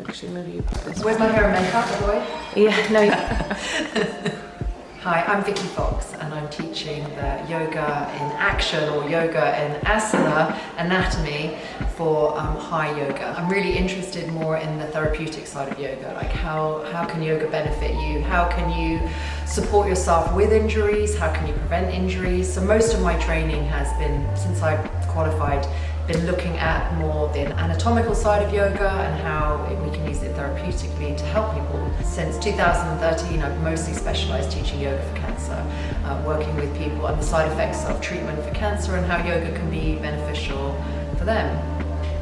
actually maybe this. Where's my hair and makeup, by the way? Yeah, no. Hi, I'm Vicky Fox and I'm teaching the yoga in action or yoga in asana anatomy for high yoga. I'm really interested more in the therapeutic side of yoga, like how can yoga benefit you? How can you support yourself with injuries? How can you prevent injuries? So most of my training has been, since I qualified, been looking at more the anatomical side of yoga and how we can use it therapeutically to help people. Since 2013, I've mostly specialized teaching yoga for cancer, working with people on the side effects of treatment for cancer and how yoga can be beneficial for them.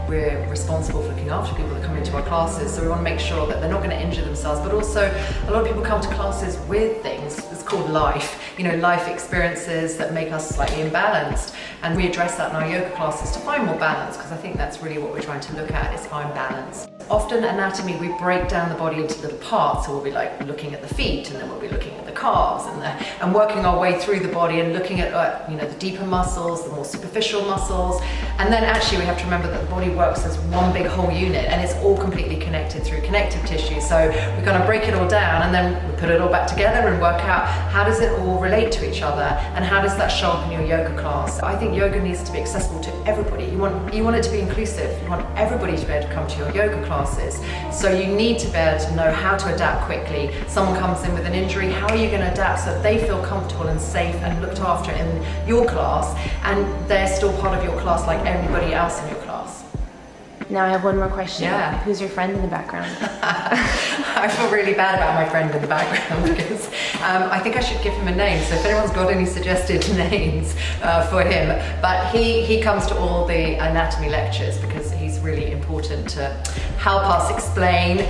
We're responsible for looking after people that come into our classes, so we want to make sure that they're not going to injure themselves, but also a lot of people come to classes with things, it's called life, life experiences that make us slightly imbalanced, and we address that in our yoga classes to find more balance, because I think that's really what we're trying to look at, is find balance. Often anatomy, we break down the body into little parts, so we'll be like looking at the feet, and then we'll be looking at the calves, and working our way through the body and looking at the deeper muscles, the more superficial muscles, and then actually we have to remember that the body works as one big whole unit, and it's all completely connected through connective tissue. So we're going to break it all down, and then we put it all back together and work out how does it all relate to each other, and how does that show up in your yoga class. I think yoga needs to be accessible to everybody. You want it to be inclusive. You want everybody to be able to come to your yoga classes. So you need to be able to know how to adapt quickly. Someone comes in with an injury, how are you going to adapt so that they feel comfortable and safe and looked after in your class, and they're still part of your class like everybody else in your class. Now I have one more question. Yeah. Who's your friend in the background? I feel really bad about my friend in the background because I think I should give him a name. So if anyone's got any suggested names for him, but he comes to all the anatomy lectures because he's really important to help us explain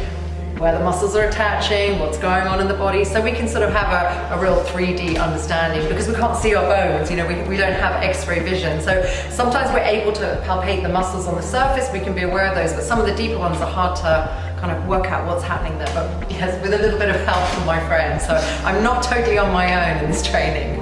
where the muscles are attaching, what's going on in the body, so we can sort of have a real 3D understanding, because we can't see our bones, we don't have x-ray vision. So sometimes we're able to palpate the muscles on the surface, we can be aware of those, but some of the deeper ones are hard to kind of work out what's happening there, but yes, with a little bit of help from my friend. So I'm not totally on my own in this training.